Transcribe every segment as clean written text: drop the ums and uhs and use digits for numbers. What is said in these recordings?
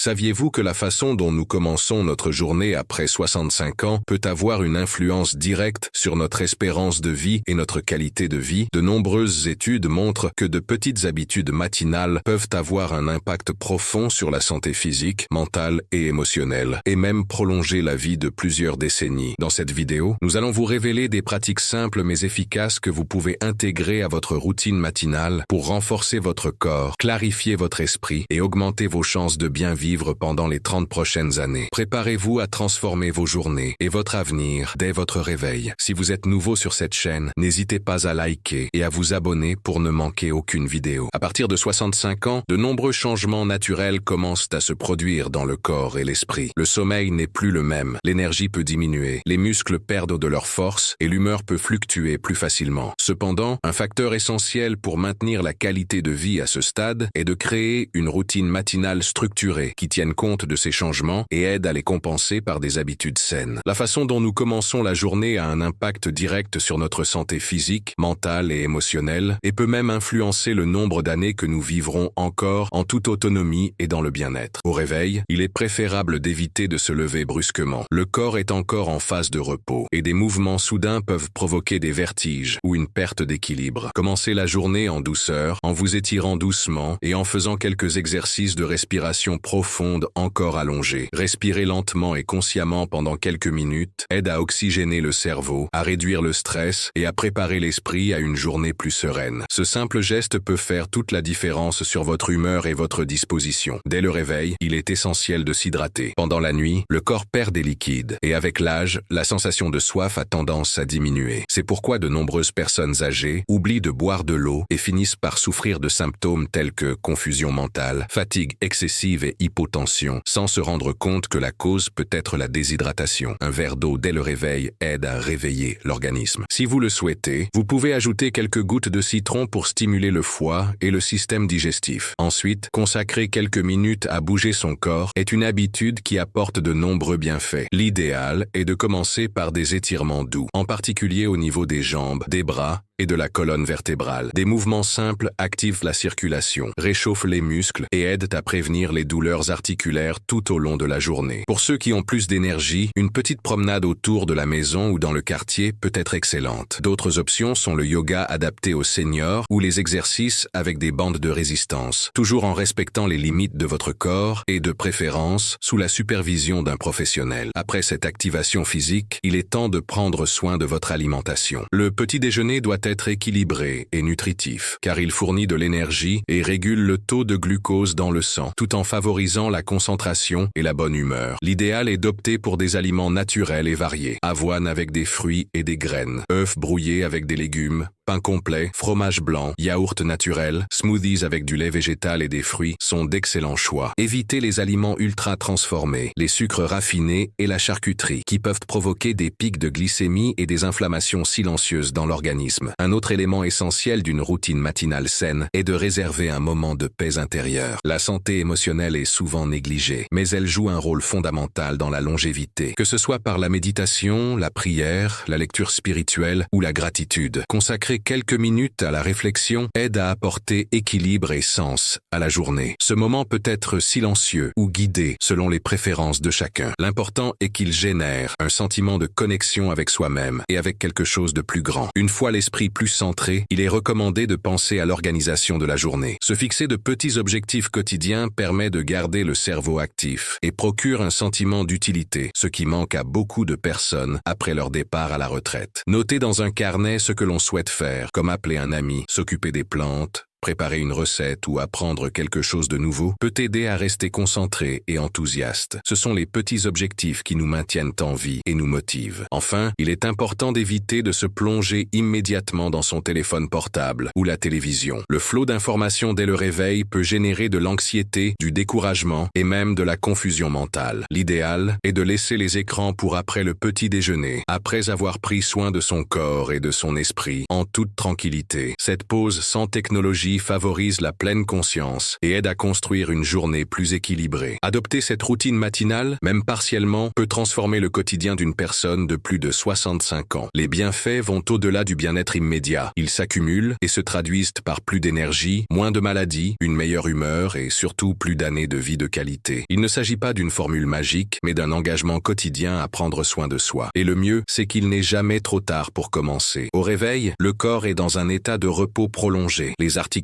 Saviez-vous que la façon dont nous commençons notre journée après 65 ans peut avoir une influence directe sur notre espérance de vie et notre qualité de vie? De nombreuses études montrent que de petites habitudes matinales peuvent avoir un impact profond sur la santé physique, mentale et émotionnelle, et même prolonger la vie de plusieurs décennies. Dans cette vidéo, nous allons vous révéler des pratiques simples mais efficaces que vous pouvez intégrer à votre routine matinale pour renforcer votre corps, clarifier votre esprit et augmenter vos chances de bien vivre pendant les 30 prochaines années. Préparez-vous à transformer vos journées et votre avenir dès votre réveil. Si vous êtes nouveau sur cette chaîne, n'hésitez pas à liker et à vous abonner pour ne manquer aucune vidéo. À partir de 65 ans, de nombreux changements naturels commencent à se produire dans le corps et l'esprit. Le sommeil n'est plus le même, l'énergie peut diminuer, les muscles perdent de leur force et l'humeur peut fluctuer plus facilement. Cependant, un facteur essentiel pour maintenir la qualité de vie à ce stade est de créer une routine matinale structurée qui tienne compte de ces changements et aide à les compenser par des habitudes saines. La façon dont nous commençons la journée a un impact direct sur notre santé physique, mentale et émotionnelle et peut même influencer le nombre d'années que nous vivrons encore en toute autonomie et dans le bien-être. Au réveil, il est préférable d'éviter de se lever brusquement. Le corps est encore en phase de repos et des mouvements soudains peuvent provoquer des vertiges ou une perte d'équilibre. Commencez la journée en douceur, en vous étirant doucement et en faisant quelques exercices de respiration profonde encore allongés. Respirer lentement et consciemment pendant quelques minutes aide à oxygéner le cerveau, à réduire le stress et à préparer l'esprit à une journée plus sereine. Ce simple geste peut faire toute la différence sur votre humeur et votre disposition. Dès le réveil, il est essentiel de s'hydrater. Pendant la nuit, le corps perd des liquides et avec l'âge, la sensation de soif a tendance à diminuer. C'est pourquoi de nombreuses personnes âgées oublient de boire de l'eau et finissent par souffrir de symptômes tels que confusion mentale, fatigue excessive et hypotension, sans se rendre compte que la cause peut être la déshydratation. Un verre d'eau dès le réveil aide à réveiller l'organisme. Si vous le souhaitez, vous pouvez ajouter quelques gouttes de citron pour stimuler le foie et le système digestif. Ensuite, consacrer quelques minutes à bouger son corps est une habitude qui apporte de nombreux bienfaits. L'idéal est de commencer par des étirements doux, en particulier au niveau des jambes, des bras et de la colonne vertébrale. Des mouvements simples activent la circulation, réchauffent les muscles et aident à prévenir les douleurs articulaires tout au long de la journée. Pour ceux qui ont plus d'énergie, une petite promenade autour de la maison ou dans le quartier peut être excellente. D'autres options sont le yoga adapté aux seniors ou les exercices avec des bandes de résistance, toujours en respectant les limites de votre corps et de préférence sous la supervision d'un professionnel. Après cette activation physique, il est temps de prendre soin de votre alimentation. Le petit déjeuner doit être équilibré et nutritif, car il fournit de l'énergie et régule le taux de glucose dans le sang, tout en favorisant la concentration et la bonne humeur. L'idéal est d'opter pour des aliments naturels et variés. Avoine avec des fruits et des graines, œufs brouillés avec des légumes, pain complet, fromage blanc, yaourt naturel, smoothies avec du lait végétal et des fruits sont d'excellents choix. Évitez les aliments ultra transformés, les sucres raffinés et la charcuterie, qui peuvent provoquer des pics de glycémie et des inflammations silencieuses dans l'organisme. Un autre élément essentiel d'une routine matinale saine est de réserver un moment de paix intérieure. La santé émotionnelle est souvent négligée, mais elle joue un rôle fondamental dans la longévité, que ce soit par la méditation, la prière, la lecture spirituelle ou la gratitude. Consacrer quelques minutes à la réflexion aide à apporter équilibre et sens à la journée. Ce moment peut être silencieux ou guidé selon les préférences de chacun. L'important est qu'il génère un sentiment de connexion avec soi-même et avec quelque chose de plus grand. Une fois l'esprit plus centré, il est recommandé de penser à l'organisation de la journée. Se fixer de petits objectifs quotidiens permet de garder le cerveau actif et procure un sentiment d'utilité, ce qui manque à beaucoup de personnes après leur départ à la retraite. Notez dans un carnet ce que l'on souhaite faire, comme appeler un ami, s'occuper des plantes, préparer une recette ou apprendre quelque chose de nouveau peut aider à rester concentré et enthousiaste. Ce sont les petits objectifs qui nous maintiennent en vie et nous motivent. Enfin, il est important d'éviter de se plonger immédiatement dans son téléphone portable ou la télévision. Le flot d'informations dès le réveil peut générer de l'anxiété, du découragement et même de la confusion mentale. L'idéal est de laisser les écrans pour après le petit déjeuner, après avoir pris soin de son corps et de son esprit, en toute tranquillité. Cette pause sans technologie Chi favorise la pleine conscience et aide à construire une journée plus équilibrée. Adopter cette routine matinale, même partiellement, peut transformer le quotidien d'une personne de plus de 65 ans. Les bienfaits vont au-delà du bien-être immédiat. Ils s'accumulent et se traduisent par plus d'énergie, moins de maladies, une meilleure humeur et surtout plus d'années de vie de qualité. Il ne s'agit pas d'une formule magique, mais d'un engagement quotidien à prendre soin de soi. Et le mieux, c'est qu'il n'est jamais trop tard pour commencer. Au réveil, le corps est dans un état de repos prolongé. Les articulations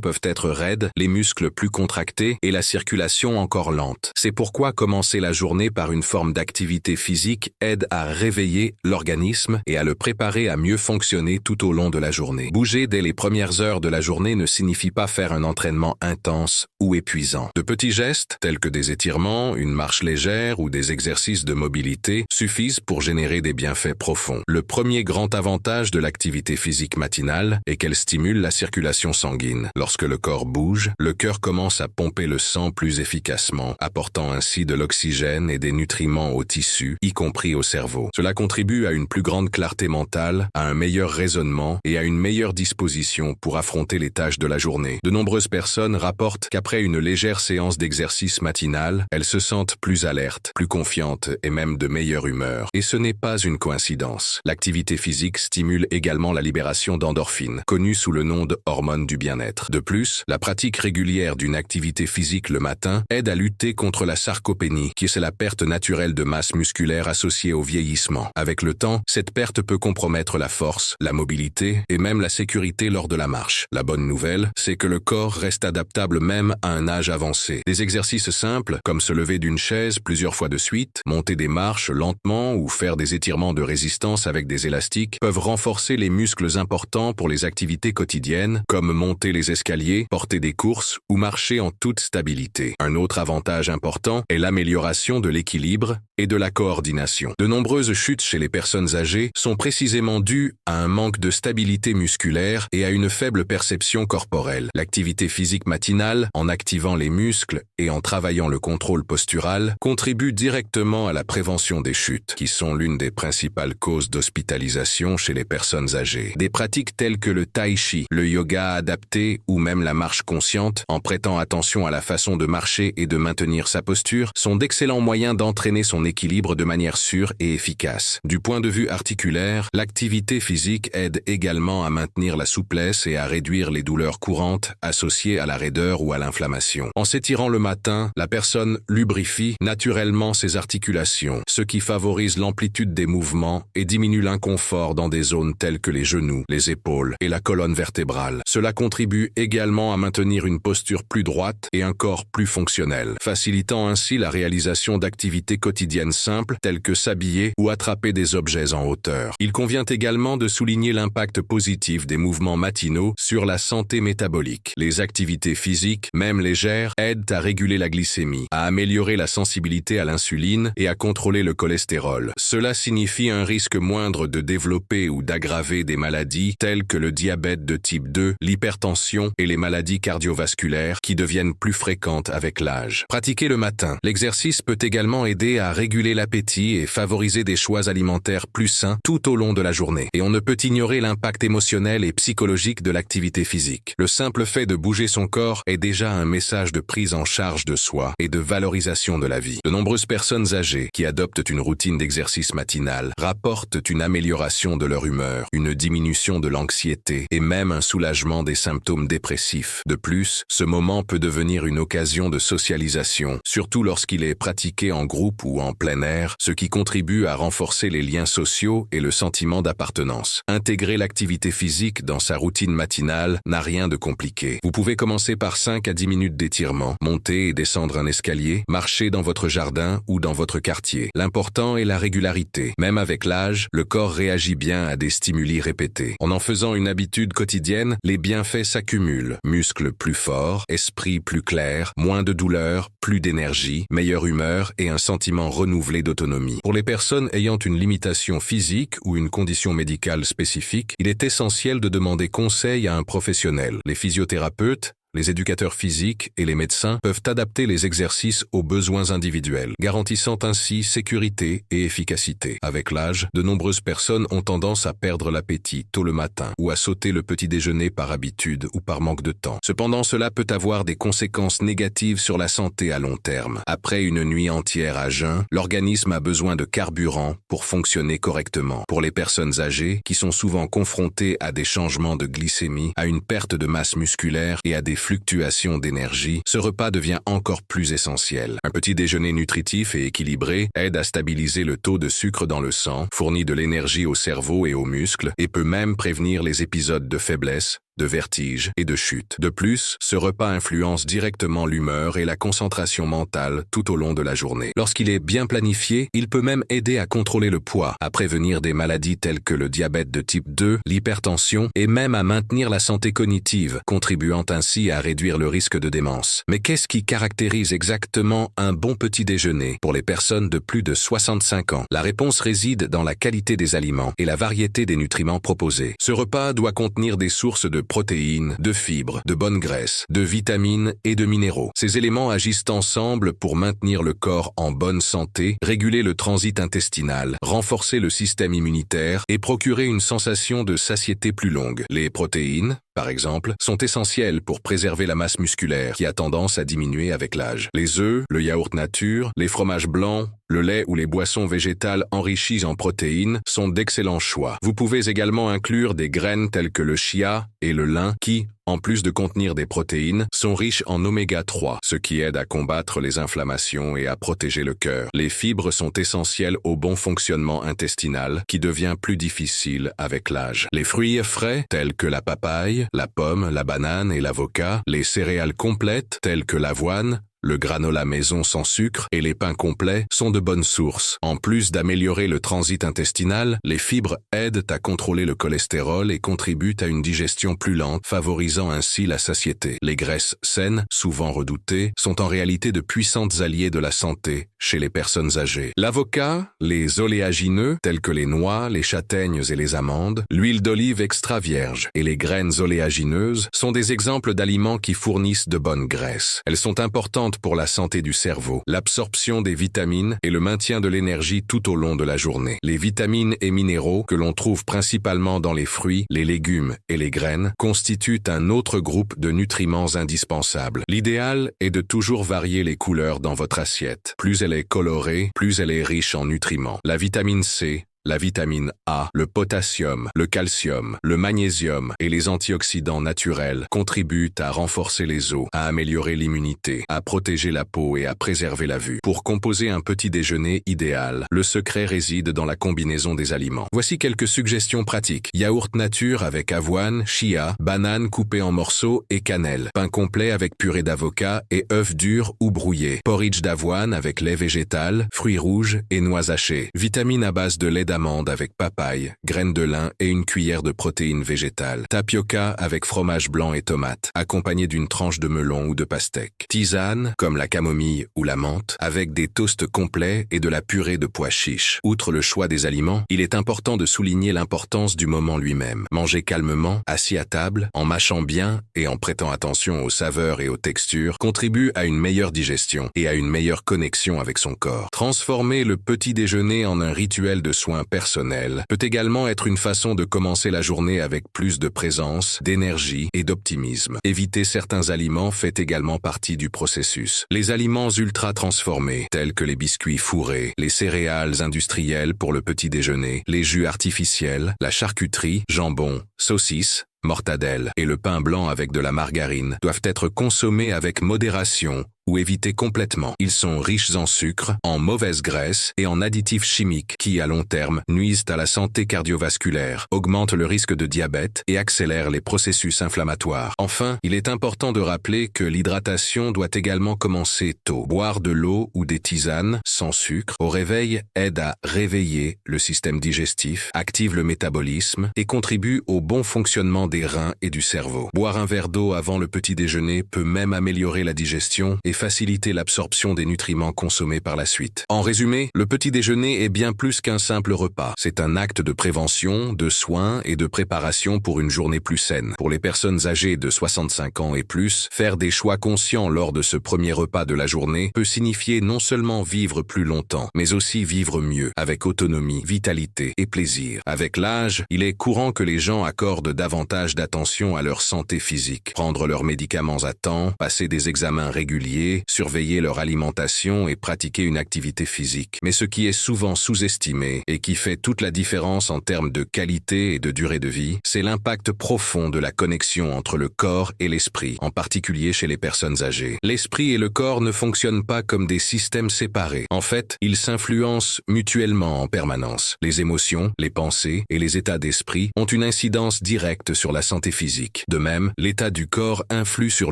peuvent être raides, les muscles plus contractés et la circulation encore lente. C'est pourquoi commencer la journée par une forme d'activité physique aide à réveiller l'organisme et à le préparer à mieux fonctionner tout au long de la journée. Bouger dès les premières heures de la journée ne signifie pas faire un entraînement intense ou épuisant. De petits gestes, tels que des étirements, une marche légère ou des exercices de mobilité, suffisent pour générer des bienfaits profonds. Le premier grand avantage de l'activité physique matinale est qu'elle stimule la circulation sanguine. Lorsque le corps bouge, le cœur commence à pomper le sang plus efficacement, apportant ainsi de l'oxygène et des nutriments aux tissus, y compris au cerveau. Cela contribue à une plus grande clarté mentale, à un meilleur raisonnement et à une meilleure disposition pour affronter les tâches de la journée. De nombreuses personnes rapportent qu'après une légère séance d'exercice matinal, elles se sentent plus alertes, plus confiantes et même de meilleure humeur. Et ce n'est pas une coïncidence. L'activité physique stimule également la libération d'endorphines, connue sous le nom de hormone du bien-être. De plus, la pratique régulière d'une activité physique le matin aide à lutter contre la sarcopénie, qui est la perte naturelle de masse musculaire associée au vieillissement. Avec le temps, cette perte peut compromettre la force, la mobilité et même la sécurité lors de la marche. La bonne nouvelle, c'est que le corps reste adaptable même à un âge avancé. Des exercices simples, comme se lever d'une chaise plusieurs fois de suite, monter des marches lentement ou faire des étirements de résistance avec des élastiques, peuvent renforcer les muscles importants pour les activités quotidiennes, comme monter les escaliers, porter des courses ou marcher en toute stabilité. Un autre avantage important est l'amélioration de l'équilibre et de la coordination. De nombreuses chutes chez les personnes âgées sont précisément dues à un manque de stabilité musculaire et à une faible perception corporelle. L'activité physique matinale, en activant les muscles et en travaillant le contrôle postural, contribue directement à la prévention des chutes, qui sont l'une des principales causes d'hospitalisation chez les personnes âgées. Des pratiques telles que le tai chi, le yoga adapté ou même la marche consciente, en prêtant attention à la façon de marcher et de maintenir sa posture, sont d'excellents moyens d'entraîner son équilibre de manière sûre et efficace. Du point de vue articulaire, l'activité physique aide également à maintenir la souplesse et à réduire les douleurs courantes associées à la raideur ou à l'inflammation. En s'étirant le matin, la personne lubrifie naturellement ses articulations, ce qui favorise l'amplitude des mouvements et diminue l'inconfort dans des zones telles que les genoux, les épaules et la colonne vertébrale. Cela contribue également à maintenir une posture plus droite et un corps plus fonctionnel, facilitant ainsi la réalisation d'activités quotidiennes simples telles que s'habiller ou attraper des objets en hauteur. Il convient également de souligner l'impact positif des mouvements matinaux sur la santé métabolique. Les activités physiques, même légères, aident à réguler la glycémie, à améliorer la sensibilité à l'insuline et à contrôler le cholestérol. Cela signifie un risque moindre de développer ou d'aggraver des maladies telles que le diabète de type 2, l'hypertension et les maladies cardiovasculaires qui deviennent plus fréquentes avec l'âge. Pratiquer le matin. L'exercice peut également aider à réguler l'appétit et favoriser des choix alimentaires plus sains tout au long de la journée. Et on ne peut ignorer l'impact émotionnel et psychologique de l'activité physique. Le simple fait de bouger son corps est déjà un message de prise en charge de soi et de valorisation de la vie. De nombreuses personnes âgées qui adoptent une routine d'exercice matinal rapportent une amélioration de leur humeur, une diminution de l'anxiété et même un soulagement des symptômes dépressifs. De plus, ce moment peut devenir une occasion de socialisation, surtout lorsqu'il est pratiqué en groupe ou en plein air, ce qui contribue à renforcer les liens sociaux et le sentiment d'appartenance. Intégrer l'activité physique dans sa routine matinale n'a rien de compliqué. Vous pouvez commencer par 5 à 10 minutes d'étirement, monter et descendre un escalier, marcher dans votre jardin ou dans votre quartier. L'important est la régularité. Même avec l'âge, le corps réagit bien à des stimuli répétés. En faisant une habitude quotidienne, les bienfaits s'accumulent. Muscles plus forts, esprit plus clair, moins de douleur, plus d'énergie, meilleure humeur et un sentiment renouvelé d'autonomie. Pour les personnes ayant une limitation physique ou une condition médicale spécifique, il est essentiel de demander conseil à un professionnel. Les physiothérapeutes, Les éducateurs physiques et les médecins peuvent adapter les exercices aux besoins individuels, garantissant ainsi sécurité et efficacité. Avec l'âge, de nombreuses personnes ont tendance à perdre l'appétit tôt le matin ou à sauter le petit déjeuner par habitude ou par manque de temps. Cependant, cela peut avoir des conséquences négatives sur la santé à long terme. Après une nuit entière à jeun, l'organisme a besoin de carburant pour fonctionner correctement. Pour les personnes âgées, qui sont souvent confrontées à des changements de glycémie, à une perte de masse musculaire et à des fluctuations d'énergie, ce repas devient encore plus essentiel. Un petit déjeuner nutritif et équilibré aide à stabiliser le taux de sucre dans le sang, fournit de l'énergie au cerveau et aux muscles et peut même prévenir les épisodes de faiblesse, de vertige et de chute. De plus, ce repas influence directement l'humeur et la concentration mentale tout au long de la journée. Lorsqu'il est bien planifié, il peut même aider à contrôler le poids, à prévenir des maladies telles que le diabète de type 2, l'hypertension et même à maintenir la santé cognitive, contribuant ainsi à réduire le risque de démence. Mais qu'est-ce qui caractérise exactement un bon petit déjeuner pour les personnes de plus de 65 ans? La réponse réside dans la qualité des aliments et la variété des nutriments proposés. Ce repas doit contenir des sources de protéines, de fibres, de bonnes graisses, de vitamines et de minéraux. Ces éléments agissent ensemble pour maintenir le corps en bonne santé, réguler le transit intestinal, renforcer le système immunitaire et procurer une sensation de satiété plus longue. Les protéines, par exemple, sont essentielles pour préserver la masse musculaire qui a tendance à diminuer avec l'âge. Les œufs, le yaourt nature, les fromages blancs, le lait ou les boissons végétales enrichies en protéines sont d'excellents choix. Vous pouvez également inclure des graines telles que le chia et le lin qui, en plus de contenir des protéines, sont riches en oméga 3, ce qui aide à combattre les inflammations et à protéger le cœur. Les fibres sont essentielles au bon fonctionnement intestinal qui devient plus difficile avec l'âge. Les fruits frais tels que la papaye, la pomme, la banane et l'avocat, les céréales complètes telles que l'avoine, le granola maison sans sucre et les pains complets sont de bonnes sources. En plus d'améliorer le transit intestinal, les fibres aident à contrôler le cholestérol et contribuent à une digestion plus lente, favorisant ainsi la satiété. Les graisses saines, souvent redoutées, sont en réalité de puissantes alliées de la santé chez les personnes âgées. L'avocat, les oléagineux, tels que les noix, les châtaignes et les amandes, l'huile d'olive extra vierge et les graines oléagineuses sont des exemples d'aliments qui fournissent de bonnes graisses. Elles sont importantes pour la santé du cerveau, l'absorption des vitamines et le maintien de l'énergie tout au long de la journée. Les vitamines et minéraux, que l'on trouve principalement dans les fruits, les légumes et les graines, constituent un autre groupe de nutriments indispensables. L'idéal est de toujours varier les couleurs dans votre assiette. Plus elle est colorée, plus elle est riche en nutriments. La vitamine C, la vitamine A, le potassium, le calcium, le magnésium et les antioxydants naturels contribuent à renforcer les os, à améliorer l'immunité, à protéger la peau et à préserver la vue. Pour composer un petit déjeuner idéal, le secret réside dans la combinaison des aliments. Voici quelques suggestions pratiques. Yaourt nature avec avoine, chia, banane coupée en morceaux et cannelle. Pain complet avec purée d'avocat et œufs durs ou brouillés. Porridge d'avoine avec lait végétal, fruits rouges et noix hachées. Vitamines à base de lait d'amande avec papaye, graines de lin et une cuillère de protéines végétales. Tapioca avec fromage blanc et tomates, accompagné d'une tranche de melon ou de pastèque. Tisane, comme la camomille ou la menthe, avec des toasts complets et de la purée de pois chiches. Outre le choix des aliments, il est important de souligner l'importance du moment lui-même. Manger calmement, assis à table, en mâchant bien et en prêtant attention aux saveurs et aux textures contribue à une meilleure digestion et à une meilleure connexion avec son corps. Transformer le petit déjeuner en un rituel de soins personnel peut également être une façon de commencer la journée avec plus de présence, d'énergie et d'optimisme. Éviter certains aliments fait également partie du processus. Les aliments ultra transformés, tels que les biscuits fourrés, les céréales industrielles pour le petit déjeuner, les jus artificiels, la charcuterie, jambon, saucisses, mortadelle et le pain blanc avec de la margarine doivent être consommés avec modération ou éviter complètement. Ils sont riches en sucre, en mauvaise graisse et en additifs chimiques qui, à long terme, nuisent à la santé cardiovasculaire, augmentent le risque de diabète et accélèrent les processus inflammatoires. Enfin, il est important de rappeler que l'hydratation doit également commencer tôt. Boire de l'eau ou des tisanes sans sucre au réveil aide à réveiller le système digestif, active le métabolisme et contribue au bon fonctionnement des reins et du cerveau. Boire un verre d'eau avant le petit déjeuner peut même améliorer la digestion et faciliter l'absorption des nutriments consommés par la suite. En résumé, le petit déjeuner est bien plus qu'un simple repas. C'est un acte de prévention, de soins et de préparation pour une journée plus saine. Pour les personnes âgées de 65 ans et plus, faire des choix conscients lors de ce premier repas de la journée peut signifier non seulement vivre plus longtemps, mais aussi vivre mieux, avec autonomie, vitalité et plaisir. Avec l'âge, il est courant que les gens accordent davantage d'attention à leur santé physique, prendre leurs médicaments à temps, passer des examens réguliers, surveiller leur alimentation et pratiquer une activité physique. Mais ce qui est souvent sous-estimé et qui fait toute la différence en termes de qualité et de durée de vie, c'est l'impact profond de la connexion entre le corps et l'esprit, en particulier chez les personnes âgées. L'esprit et le corps ne fonctionnent pas comme des systèmes séparés. En fait, ils s'influencent mutuellement en permanence. Les émotions, les pensées et les états d'esprit ont une incidence directe sur la santé physique. De même, l'état du corps influe sur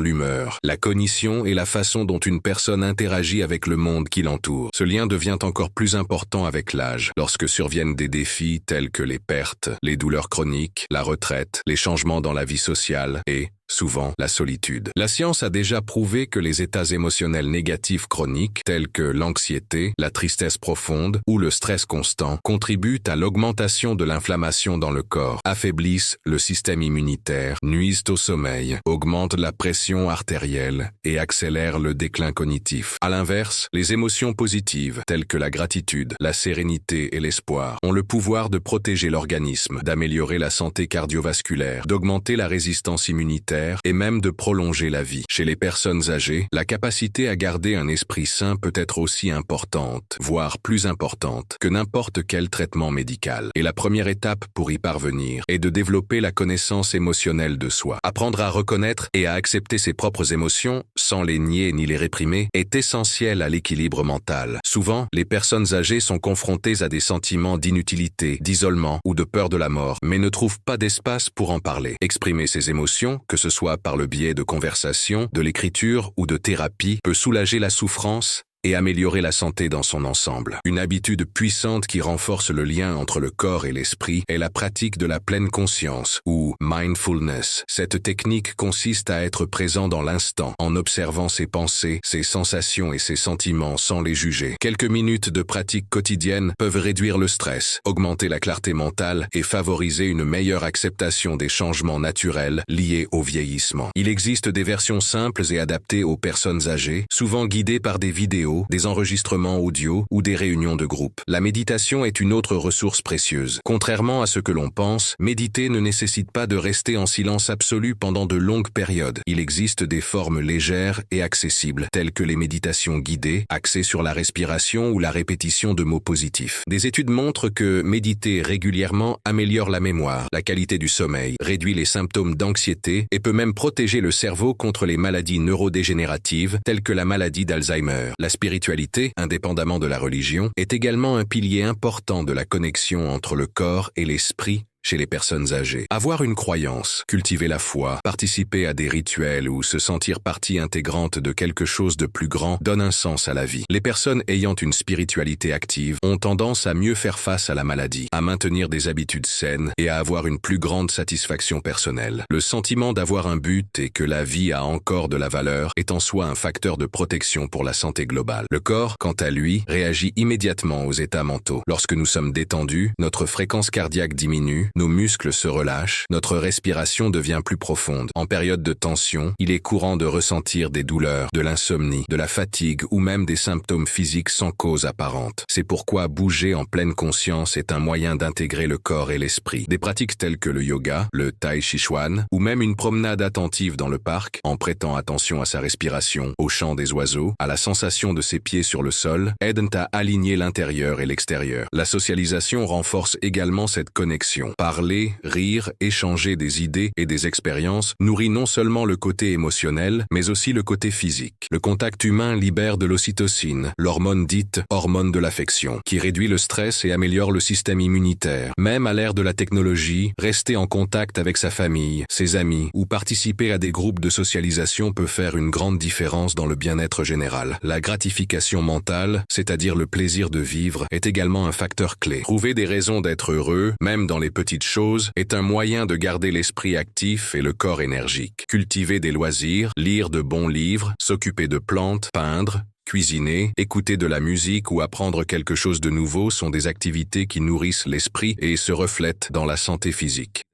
l'humeur, la cognition et la façon dont une personne interagit avec le monde qui l'entoure. Ce lien devient encore plus important avec l'âge, lorsque surviennent des défis tels que les pertes, les douleurs chroniques, la retraite, les changements dans la vie sociale et, souvent, la solitude. La science a déjà prouvé que les états émotionnels négatifs chroniques, tels que l'anxiété, la tristesse profonde ou le stress constant, contribuent à l'augmentation de l'inflammation dans le corps, affaiblissent le système immunitaire, nuisent au sommeil, augmentent la pression artérielle et accélèrent le déclin cognitif. À l'inverse, les émotions positives, telles que la gratitude, la sérénité et l'espoir, ont le pouvoir de protéger l'organisme, d'améliorer la santé cardiovasculaire, d'augmenter la résistance immunitaire et même de prolonger la vie. Chez les personnes âgées, la capacité à garder un esprit sain peut être aussi importante, voire plus importante, que n'importe quel traitement médical. Et la première étape pour y parvenir est de développer la connaissance émotionnelle de soi. Apprendre à reconnaître et à accepter ses propres émotions, sans les nier ni les réprimer, est essentiel à l'équilibre mental. Souvent, les personnes âgées sont confrontées à des sentiments d'inutilité, d'isolement ou de peur de la mort, mais ne trouvent pas d'espace pour en parler. Exprimer ses émotions, que ce soit par le biais de conversations, de l'écriture ou de thérapie, peut soulager la souffrance et améliorer la santé dans son ensemble. Une habitude puissante qui renforce le lien entre le corps et l'esprit est la pratique de la pleine conscience, ou mindfulness. Cette technique consiste à être présent dans l'instant, en observant ses pensées, ses sensations et ses sentiments sans les juger. Quelques minutes de pratique quotidienne peuvent réduire le stress, augmenter la clarté mentale et favoriser une meilleure acceptation des changements naturels liés au vieillissement. Il existe des versions simples et adaptées aux personnes âgées, souvent guidées par des vidéos, des enregistrements audio ou des réunions de groupe. La méditation est une autre ressource précieuse. Contrairement à ce que l'on pense, méditer ne nécessite pas de rester en silence absolu pendant de longues périodes. Il existe des formes légères et accessibles, telles que les méditations guidées, axées sur la respiration ou la répétition de mots positifs. Des études montrent que méditer régulièrement améliore la mémoire, la qualité du sommeil, réduit les symptômes d'anxiété et peut même protéger le cerveau contre les maladies neurodégénératives, telles que la maladie d'Alzheimer. La spiritualité, indépendamment de la religion, est également un pilier important de la connexion entre le corps et l'esprit chez les personnes âgées. Avoir une croyance, cultiver la foi, participer à des rituels ou se sentir partie intégrante de quelque chose de plus grand donne un sens à la vie. Les personnes ayant une spiritualité active ont tendance à mieux faire face à la maladie, à maintenir des habitudes saines et à avoir une plus grande satisfaction personnelle. Le sentiment d'avoir un but et que la vie a encore de la valeur est en soi un facteur de protection pour la santé globale. Le corps, quant à lui, réagit immédiatement aux états mentaux. Lorsque nous sommes détendus, notre fréquence cardiaque diminue, nos muscles se relâchent, notre respiration devient plus profonde. En période de tension, il est courant de ressentir des douleurs, de l'insomnie, de la fatigue ou même des symptômes physiques sans cause apparente. C'est pourquoi bouger en pleine conscience est un moyen d'intégrer le corps et l'esprit. Des pratiques telles que le yoga, le tai chi chuan ou même une promenade attentive dans le parc, en prêtant attention à sa respiration, au chant des oiseaux, à la sensation de ses pieds sur le sol, aident à aligner l'intérieur et l'extérieur. La socialisation renforce également cette connexion. Parler, rire, échanger des idées et des expériences nourrit non seulement le côté émotionnel, mais aussi le côté physique. Le contact humain libère de l'ocytocine, l'hormone dite hormone de l'affection, qui réduit le stress et améliore le système immunitaire. Même à l'ère de la technologie, rester en contact avec sa famille, ses amis ou participer à des groupes de socialisation peut faire une grande différence dans le bien-être général. La gratification mentale, c'est-à-dire le plaisir de vivre, est également un facteur clé. Trouver des raisons d'être heureux, même dans les petits petites choses est un moyen de garder l'esprit actif et le corps énergique. Cultiver des loisirs, lire de bons livres, s'occuper de plantes, peindre, cuisiner, écouter de la musique ou apprendre quelque chose de nouveau sont des activités qui nourrissent l'esprit et se reflètent dans la santé physique.